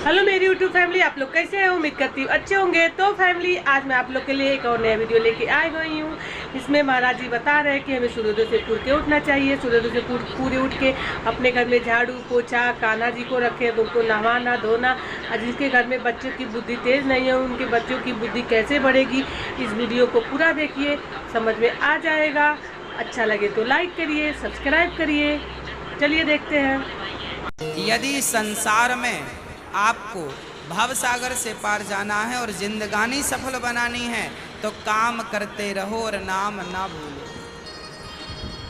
Hello मेरी YouTube family, आप लोग कैसे हैं? उम्मीद करती हूँ अच्छे होंगे। तो फैमिली, आज मैं आप लोग के लिए एक और नया वीडियो लेके आई हुई हूँ। इसमें महाराज जी बता रहे हैं कि हमें सूर्योदय से पूर के उठना चाहिए। सूर्योदय से पूरे उठ के अपने घर में झाड़ू पोछा, कान्हा जी को रखें, तो उनको नहवाना धोना। और जिसके घर में बच्चों की बुद्धि तेज़ नहीं है, उनके बच्चों की बुद्धि कैसे बढ़ेगी, इस वीडियो को पूरा देखिए, समझ में आ जाएगा। अच्छा लगे तो लाइक करिए, सब्सक्राइब करिए। चलिए देखते हैं। यदि संसार में आपको भव सागर से पार जाना है और जिंदगानी सफल बनानी है तो काम करते रहो और नाम ना भूलो।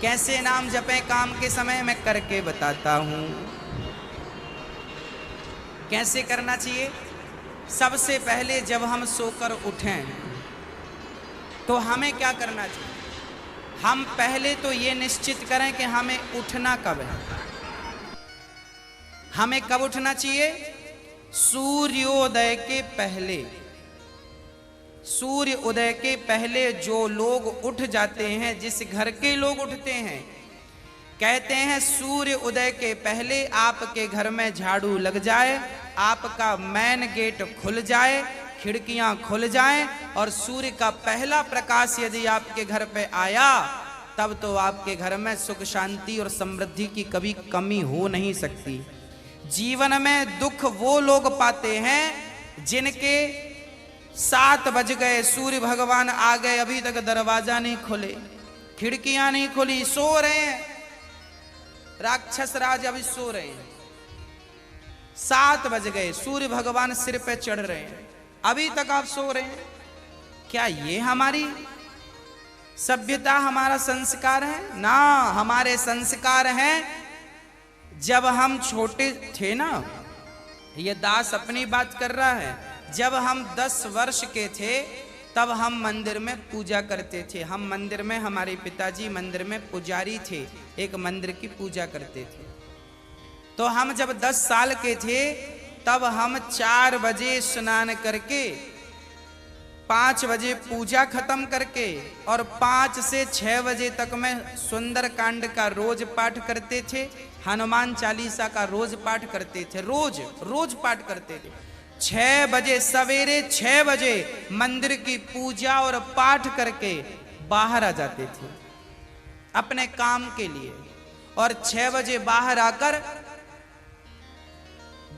कैसे नाम जपें काम के समय, मैं करके बताता हूं। कैसे करना चाहिए? सबसे पहले जब हम सोकर उठें तो हमें क्या करना चाहिए? हम पहले तो ये निश्चित करें कि हमें उठना कब है। हमें कब उठना चाहिए? सूर्योदय के पहले। सूर्य उदय के पहले जो लोग उठ जाते हैं, जिस घर के लोग उठते हैं, कहते हैं सूर्य उदय के पहले आपके घर में झाड़ू लग जाए, आपका मेन गेट खुल जाए, खिड़कियां खुल जाएं और सूर्य का पहला प्रकाश यदि आपके घर पे आया, तब तो आपके घर में सुख शांति और समृद्धि की कभी कमी हो नहीं सकती। जीवन में दुख वो लोग पाते हैं जिनके 7 बज गए, सूर्य भगवान आ गए, अभी तक दरवाजा नहीं खुले, खिड़कियां नहीं खुली, सो रहे हैं, राक्षस राज अभी सो रहे हैं। 7 बज गए, सूर्य भगवान सिर पे चढ़ रहे हैं, अभी तक आप सो रहे हैं। क्या ये हमारी सभ्यता, हमारा संस्कार है? ना, हमारे संस्कार हैं जब हम छोटे थे ना, ये दास अपनी बात कर रहा है, जब हम 10 वर्ष के थे तब हम मंदिर में पूजा करते थे। हम मंदिर में, हमारे पिताजी मंदिर में पुजारी थे, एक मंदिर की पूजा करते थे। तो हम जब 10 साल के थे तब हम 4 बजे स्नान करके, 5 बजे पूजा खत्म करके और 5 से 6 बजे तक में सुंदर कांड का रोज पाठ करते थे, हनुमान चालीसा का रोज पाठ करते थे, रोज पाठ करते थे। 6 बजे, सवेरे 6 बजे मंदिर की पूजा और पाठ करके बाहर आ जाते थे अपने काम के लिए, और 6 बजे बाहर आकर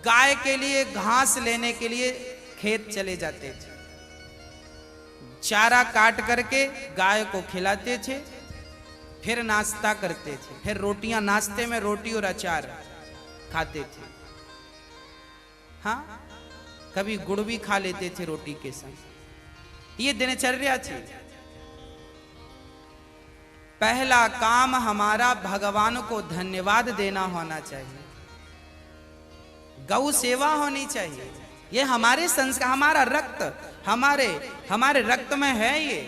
गाय के लिए घास लेने के लिए खेत चले जाते थे। चारा काट करके गाय को खिलाते थे, फिर नाश्ता करते थे, फिर रोटियां, नाश्ते में रोटी और अचार खाते थे। हाँ, कभी गुड़ भी खा लेते थे रोटी के संग। ये दिनचर्या थी। पहला काम हमारा भगवान को धन्यवाद देना होना चाहिए, गौ सेवा होनी चाहिए। ये हमारे संस्कार, हमारा रक्त, हमारे रक्त में है ये।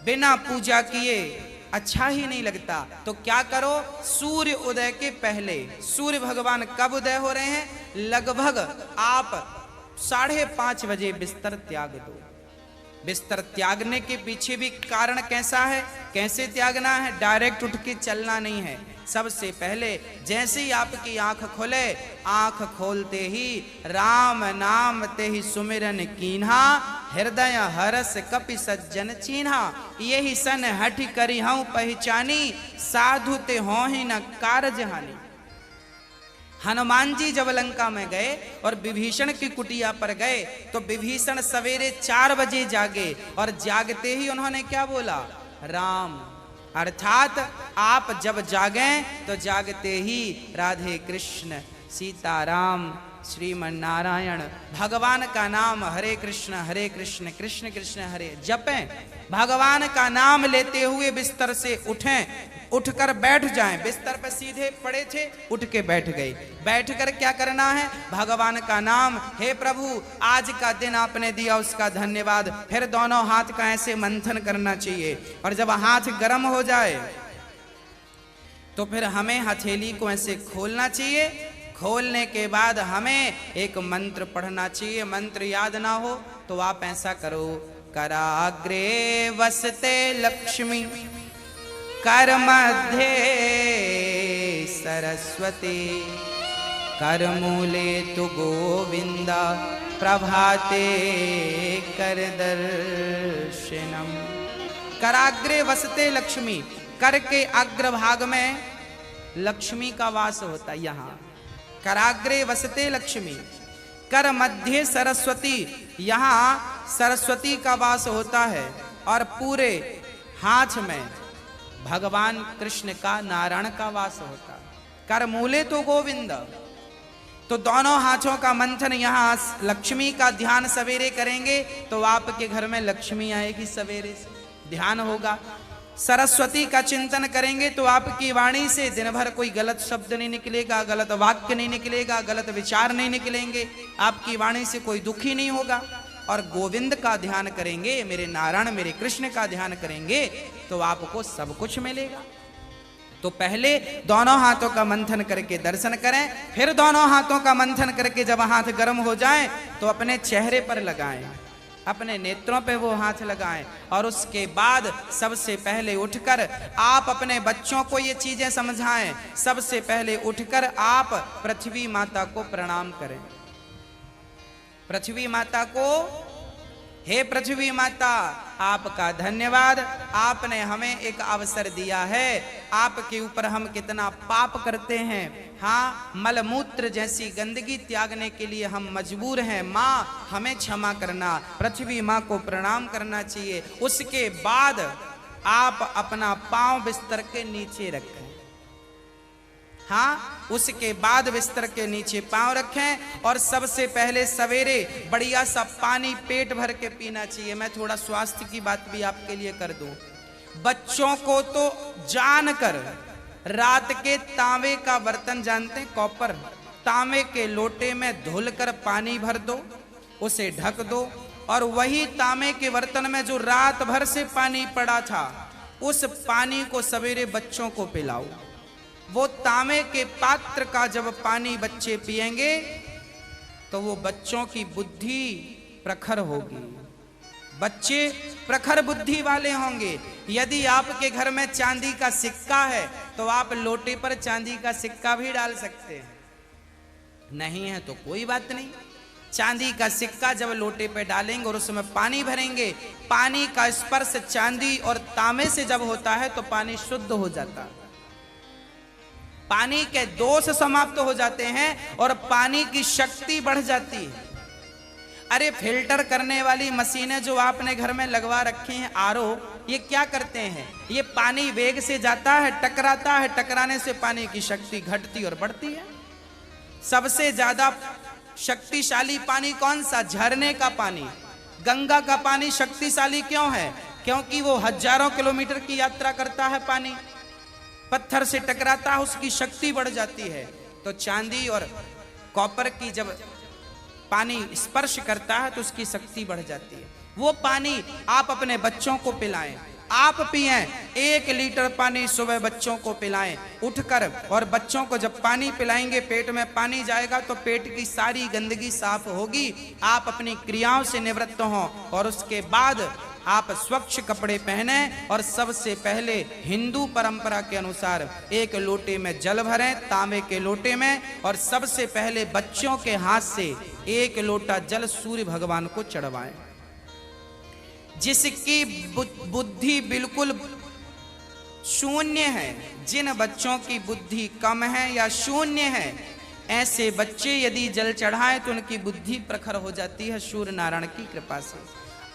बिना पूजा किए अच्छा ही नहीं लगता। तो क्या करो? सूर्य उदय के पहले, सूर्य भगवान कब उदय हो रहे हैं? लगभग आप 5:30 बजे बिस्तर त्याग दो। बिस्तर त्यागने के पीछे भी कारण कैसा है, कैसे त्यागना है? डायरेक्ट उठ के चलना नहीं है। सबसे पहले जैसे ही आपकी आंख खोले, आंख खोलते ही राम नाम ते ही सुमिरन कीन्हा, हृदय हरस कपि सज्जन चीन्हा, यही सन हठ करी हूं पहचानी, साधु ते हो ही न कारज हानि। हनुमान जी जब लंका में गए और विभीषण की कुटिया पर गए तो विभीषण सवेरे 4 बजे जागे, और जागते ही उन्होंने क्या बोला? राम। अर्थात आप जब जागें तो जागते ही राधे कृष्ण, सीताराम, श्रीमन नारायण, भगवान का नाम हरे कृष्ण कृष्ण कृष्ण हरे जपें। भगवान का नाम लेते हुए बिस्तर से उठें, उठकर बैठ जाएं। बिस्तर पर सीधे पड़े थे, उठ के बैठ गए। बैठकर क्या करना है? भगवान का नाम, हे प्रभु आज का दिन आपने दिया उसका धन्यवाद। फिर दोनों हाथ का ऐसे मंथन करना चाहिए, और जब हाथ गर्म हो जाए तो फिर हमें हथेली को ऐसे खोलना चाहिए। खोलने के बाद हमें एक मंत्र पढ़ना चाहिए। मंत्र याद ना हो तो आप ऐसा करो, कराग्रे वसते लक्ष्मी, कर मध्ये सरस्वती, कर मूले तु गोविंदा प्रभाते कर दर्शनम। कराग्रे वसते लक्ष्मी, कर के अग्रभाग में लक्ष्मी का वास होता है। यहाँ कराग्रे वसते लक्ष्मी, कर मध्य सरस्वती, यहाँ सरस्वती का वास होता है। और पूरे हाथ में भगवान कृष्ण का, नारायण का वास होता है। कर मूले तो गोविंद, तो दोनों हाथों का मंथन, यहाँ लक्ष्मी का ध्यान सवेरे करेंगे तो आपके घर में लक्ष्मी आएगी, सवेरे से ध्यान होगा। सरस्वती का चिंतन करेंगे तो आपकी वाणी से दिन भर कोई गलत शब्द नहीं निकलेगा, गलत वाक्य नहीं निकलेगा, गलत विचार नहीं निकलेंगे, आपकी वाणी से कोई दुखी नहीं होगा। और गोविंद का ध्यान करेंगे, मेरे नारायण मेरे कृष्ण का ध्यान करेंगे तो आपको सब कुछ मिलेगा। तो पहले दोनों हाथों का मंथन करके दर्शन करें, फिर दोनों हाथों का मंथन करके जब हाथ गर्म हो जाए तो अपने चेहरे पर लगाएं, अपने नेत्रों पे वो हाथ लगाएं। और उसके बाद सबसे पहले उठकर आप अपने बच्चों को ये चीजें समझाएं। सबसे पहले उठकर आप पृथ्वी माता को प्रणाम करें। पृथ्वी माता को, हे पृथ्वी माता, आपका धन्यवाद, आपने हमें एक अवसर दिया है। आपके ऊपर हम कितना पाप करते हैं, हाँ, मलमूत्र जैसी गंदगी त्यागने के लिए हम मजबूर हैं। माँ हमें क्षमा करना, पृथ्वी माँ को प्रणाम करना चाहिए। उसके बाद आप अपना पांव बिस्तर के नीचे रखें, हाँ, उसके बाद बिस्तर के नीचे पांव रखें। और सबसे पहले सवेरे बढ़िया सा पानी पेट भर के पीना चाहिए। मैं थोड़ा स्वास्थ्य की बात भी आपके लिए कर दूं। बच्चों को तो जानकर रात के तांबे का बर्तन जानते हैं, कॉपर, तांबे के लोटे में धुलकर पानी भर दो, उसे ढक दो। और वही तांबे के बर्तन में जो रात भर से पानी पड़ा था, उस पानी को सवेरे बच्चों को पिलाओ। वो तांबे के पात्र का जब पानी बच्चे पिएंगे तो वो बच्चों की बुद्धि प्रखर होगी, बच्चे प्रखर बुद्धि वाले होंगे। यदि आपके घर में चांदी का सिक्का है तो आप लोटे पर चांदी का सिक्का भी डाल सकते हैं, नहीं है तो कोई बात नहीं। चांदी का सिक्का जब लोटे पे डालेंगे और उसमें पानी भरेंगे, पानी का स्पर्श चांदी और तांबे से जब होता है तो पानी शुद्ध हो जाता है, पानी के दोष समाप्त हो जाते हैं और पानी की शक्ति बढ़ जाती है। अरे फिल्टर करने वाली मशीनें जो आपने घर में लगवा रखी हैं, आरओ, ये क्या करते हैं? ये पानी वेग से जाता है, टकराता है, टकराने से पानी की शक्ति घटती और बढ़ती है। सबसे ज्यादा शक्तिशाली पानी कौन सा? झरने का पानी। गंगा का पानी शक्तिशाली क्यों है? क्योंकि वो हजारों किलोमीटर की यात्रा करता है, पानी पत्थर से टकराता है, उसकी शक्ति बढ़ जाती है। तो चांदी और कॉपर की जब पानी स्पर्श करता है तो उसकी शक्ति बढ़ जाती है। वो पानी आप अपने बच्चों को पिलाएं, आप पिएं। 1 लीटर पानी सुबह बच्चों को पिलाएं उठकर। और बच्चों को जब पानी पिलाएंगे, पेट में पानी जाएगा तो पेट की सारी गंदगी साफ होगी, आप अपनी क्रियाओं से निवृत्त हों। और उसके बाद आप स्वच्छ कपड़े पहने और सबसे पहले हिंदू परंपरा के अनुसार 1 लोटे में जल भरें, तांबे के लोटे में, और सबसे पहले बच्चों के हाथ से 1 लोटा जल सूर्य भगवान को चढ़वाएं। जिसकी बुद्धि बिल्कुल शून्य है, जिन बच्चों की बुद्धि कम है या शून्य है, ऐसे बच्चे यदि जल चढ़ाएं तो उनकी बुद्धि प्रखर हो जाती है सूर्य नारायण की कृपा से।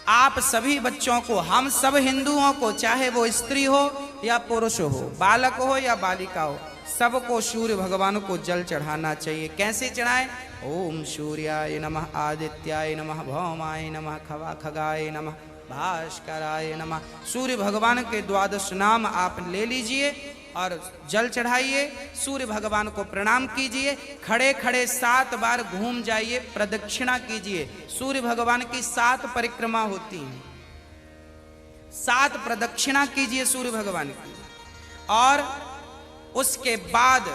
आप सभी बच्चों को, हम सब हिंदुओं को, चाहे वो स्त्री हो या पुरुष हो, बालक हो या बालिका हो, सबको सूर्य भगवान को जल चढ़ाना चाहिए। कैसे चढ़ाएं? ओम सूर्याय नमः, आदित्याय नमः, भौमाय नमः, खवा खगाय नमः, भास्कराय नमः। सूर्य भगवान के 12 नाम आप ले लीजिए और जल चढ़ाइए, सूर्य भगवान को प्रणाम कीजिए, खड़े खड़े 7 बार घूम जाइए, प्रदक्षिणा कीजिए। सूर्य भगवान की 7 परिक्रमा होती हैं, 7 प्रदक्षिणा कीजिए सूर्य भगवान की। और उसके बाद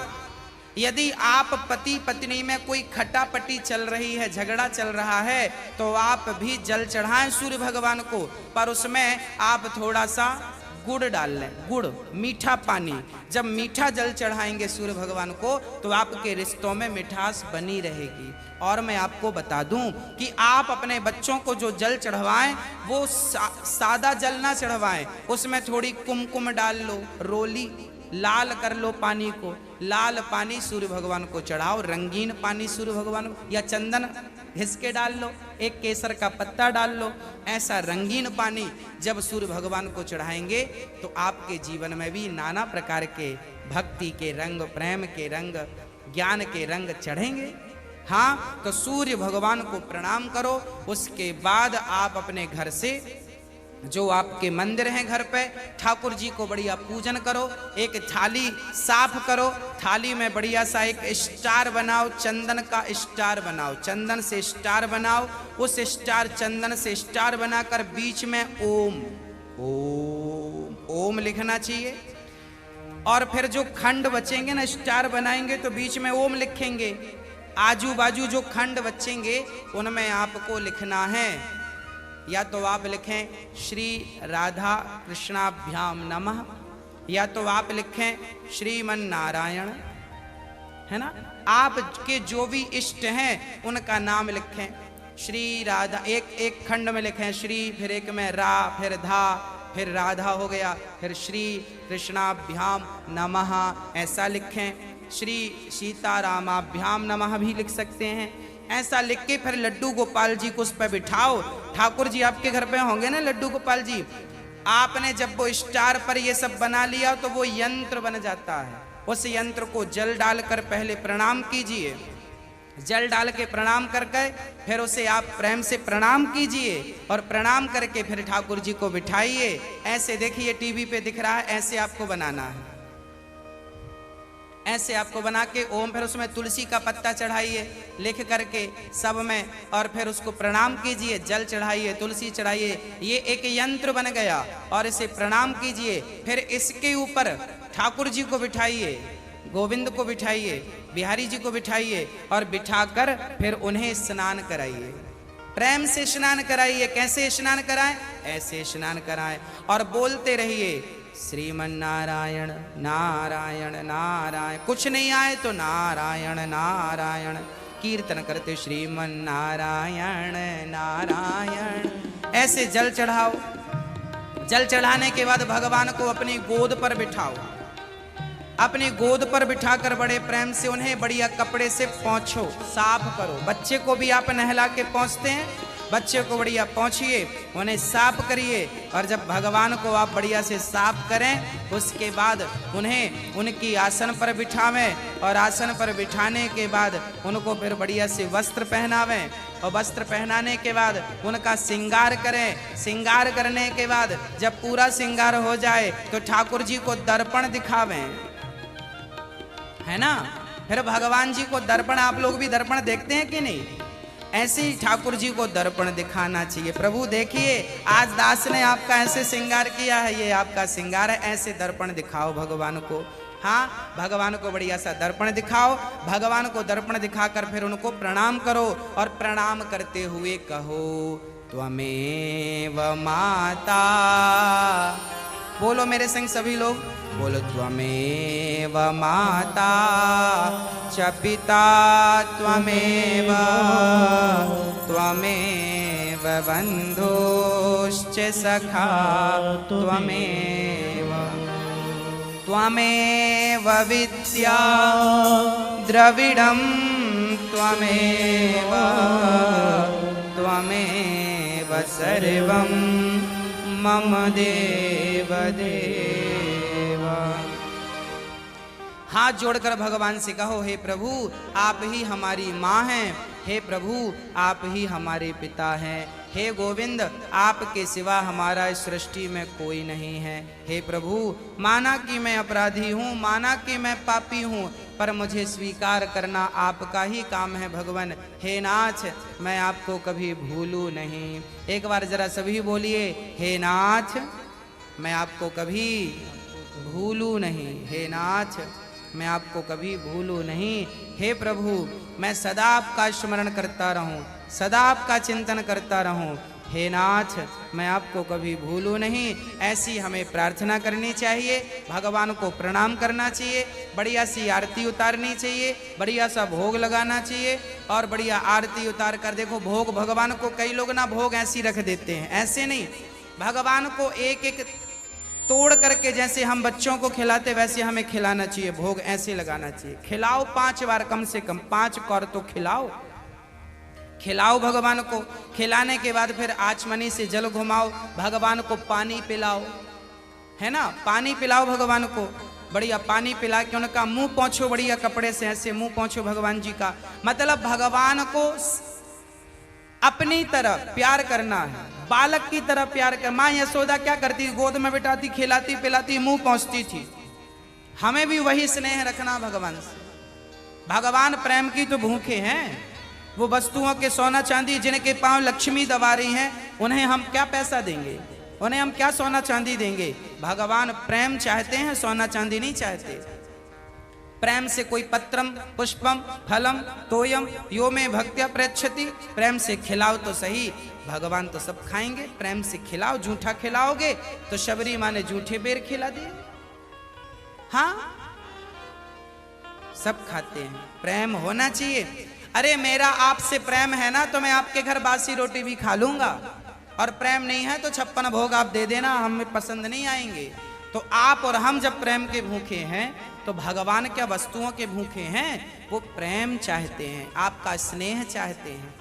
यदि आप पति पत्नी में कोई खटापटी चल रही है, झगड़ा चल रहा है, तो आप भी जल चढ़ाएं सूर्य भगवान को, पर उसमें आप थोड़ा सा गुड़ डाल लें, गुड़, मीठा पानी। जब मीठा जल चढ़ाएंगे सूर्य भगवान को तो आपके रिश्तों में मिठास बनी रहेगी। और मैं आपको बता दूं कि आप अपने बच्चों को जो जल चढ़वाएं वो सादा जल ना चढ़वाएं, उसमें थोड़ी कुमकुम डाल लो, रोली लाल कर लो पानी को, लाल पानी सूर्य भगवान को चढ़ाओ, रंगीन पानी सूर्य भगवान को, या चंदन घिस के डाल लो, एक केसर का पत्ता डाल लो। ऐसा रंगीन पानी जब सूर्य भगवान को चढ़ाएंगे तो आपके जीवन में भी नाना प्रकार के भक्ति के रंग, प्रेम के रंग, ज्ञान के रंग चढ़ेंगे। हाँ, तो सूर्य भगवान को प्रणाम करो। उसके बाद आप अपने घर से जो आपके मंदिर हैं घर पे, ठाकुर जी को बढ़िया पूजन करो। एक थाली साफ करो, थाली में बढ़िया सा एक स्टार बनाओ, चंदन का स्टार बनाओ, चंदन से स्टार बनाओ। उस स्टार, चंदन से स्टार बनाकर बीच में ओम ओम ओम लिखना चाहिए। और फिर जो खंड बचेंगे ना, स्टार बनाएंगे तो बीच में ओम लिखेंगे। आजू बाजू जो खंड बचेंगे उनमें आपको लिखना है, या तो आप लिखें श्री राधा कृष्णाभ्याम नमः, या तो आप लिखें श्रीमन नारायण, है ना। आपके जो भी इष्ट हैं उनका नाम लिखें। श्री राधा, एक खंड में लिखें श्री, फिर एक में रा, फिर धा, फिर राधा हो गया, फिर श्री कृष्णाभ्याम नमः ऐसा लिखें। श्री सीतारामाभ्याम नमः भी लिख सकते हैं। ऐसा लिख के फिर लड्डू गोपाल जी को उस पर बिठाओ। ठाकुर जी आपके घर पे होंगे ना, लड्डू गोपाल जी। आपने जब वो स्टार पर ये सब बना लिया तो वो यंत्र बन जाता है। उस यंत्र को जल डालकर पहले प्रणाम कीजिए, जल डाल के प्रणाम करके फिर उसे आप प्रेम से प्रणाम कीजिए, और प्रणाम करके फिर ठाकुर जी को बिठाइए। ऐसे देखिए टीवी पे दिख रहा है, ऐसे आपको बनाना है, ऐसे आपको बना के ओम, फिर उसमें तुलसी का पत्ता चढ़ाइए लिख करके सब में, और फिर उसको प्रणाम कीजिए, जल चढ़ाइए, तुलसी चढ़ाइए। ये एक यंत्र बन गया, और इसे प्रणाम कीजिए। फिर इसके ऊपर ठाकुर जी को बिठाइए, गोविंद को बिठाइए, बिहारी जी को बिठाइए, और बिठाकर फिर उन्हें स्नान कराइए, प्रेम से स्नान कराइए। कैसे स्नान कराएं? ऐसे स्नान कराएं, और बोलते रहिए श्रीमन नारायण नारायण नारायण। कुछ नहीं आए तो नारायण नारायण कीर्तन करते श्रीमन नारायण नारायण। ऐसे जल चढ़ाओ। जल चढ़ाने के बाद भगवान को अपनी गोद पर बिठाओ। अपनी गोद पर बिठाकर बड़े प्रेम से उन्हें बढ़िया कपड़े से पोंछो, साफ करो। बच्चे को भी आप नहला के पोंछते हैं, बच्चे को बढ़िया पोंछिए, उन्हें साफ करिए। और जब भगवान को आप बढ़िया से साफ करें उसके बाद उन्हें उनकी आसन पर बिठावें, और आसन पर बिठाने के बाद उनको फिर बढ़िया से वस्त्र पहनावें, और वस्त्र पहनाने के बाद उनका श्रृंगार करें। श्रृंगार करने के बाद जब पूरा श्रृंगार हो जाए तो ठाकुर जी को दर्पण दिखावें, है ना। फिर भगवान जी को दर्पण, आप लोग भी दर्पण देखते हैं कि नहीं? ऐसे ही ठाकुर जी को दर्पण दिखाना चाहिए। प्रभु देखिए आज दास ने आपका ऐसे श्रृंगार किया है, ये आपका श्रृंगार है, ऐसे दर्पण दिखाओ भगवान को। हाँ, भगवान को बढ़िया सा दर्पण दिखाओ। भगवान को दर्पण दिखाकर फिर उनको प्रणाम करो, और प्रणाम करते हुए कहो त्वमेव माता। बोलो मेरे संग सभी लोग, बोलो त्वमेव माता च पिता त्वमेव, त्वमेव बन्धुश्च सखा त्वमेव, त्वमेव विद्या द्रविडं त्वमेव, त्वमेव सर्वं मम देव देवा। हाथ जोड़कर भगवान से कहो हे प्रभु आप ही हमारी माँ हैं, हे प्रभु आप ही हमारे पिता हैं, हे गोविंद आपके सिवा हमारा इस सृष्टि में कोई नहीं है। हे प्रभु माना कि मैं अपराधी हूँ, माना कि मैं पापी हूँ, पर मुझे स्वीकार करना आपका ही काम है भगवान। हे नाथ मैं आपको कभी भूलूं नहीं। एक बार जरा सभी बोलिए हे नाथ मैं आपको कभी भूलूं नहीं, हे नाथ मैं आपको कभी भूलूं नहीं। हे प्रभु मैं सदा आपका स्मरण करता रहूं, सदा आपका चिंतन करता रहूं, हे नाथ मैं आपको कभी भूलूं नहीं। ऐसी हमें प्रार्थना करनी चाहिए, भगवान को प्रणाम करना चाहिए, बढ़िया सी आरती उतारनी चाहिए, बढ़िया सा भोग लगाना चाहिए और बढ़िया आरती उतार कर देखो भोग भगवान को, कई लोग ना भोग ऐसी रख देते हैं, ऐसे नहीं, भगवान को एक एक तोड़ करके जैसे हम बच्चों को खिलाते वैसे हमें खिलाना चाहिए, भोग ऐसे लगाना चाहिए। खिलाओ 5 बार, कम से कम 5 कौर तो खिलाओ, खिलाओ भगवान को। खिलाने के बाद फिर आचमनी से जल घुमाओ, भगवान को पानी पिलाओ, है ना, पानी पिलाओ भगवान को, बढ़िया पानी पिला के उनका मुंह पोंछो, बढ़िया कपड़े से ऐसे मुंह पोंछो भगवान जी का। मतलब भगवान को अपनी तरह प्यार करना है, बालक की तरह प्यार कर। माँ यशोदा क्या करती, गोद में बिठाती, खिलाती पिलाती, मुंह पहुंचती थी। हमें भी वही स्नेह रखना भगवान से। भगवान प्रेम की तो भूखे हैं, वो वस्तुओं के सोना चांदी जिनके पांव लक्ष्मी दबा रही हैं, उन्हें हम क्या पैसा देंगे, उन्हें हम क्या सोना चांदी देंगे। भगवान प्रेम चाहते हैं, सोना चांदी नहीं चाहते। प्रेम से कोई पत्रम पुष्पम फलम तोयम यो में भक्त्या प्रयच्छति, प्रेम से खिलाओ तो सही, भगवान तो सब खाएंगे। प्रेम से खिलाओ, झूठा खिलाओगे तो शबरी माँ ने झूठे बेर खिला दिए। हाँ, सब खाते हैं, प्रेम होना चाहिए। अरे मेरा आपसे प्रेम है ना तो मैं आपके घर बासी रोटी भी खा लूंगा, और प्रेम नहीं है तो 56 भोग आप दे देना, हमें पसंद नहीं आएंगे। तो आप और हम जब प्रेम के भूखे हैं तो भगवान क्या वस्तुओं के भूखे हैं, वो प्रेम चाहते हैं, आपका स्नेह चाहते हैं।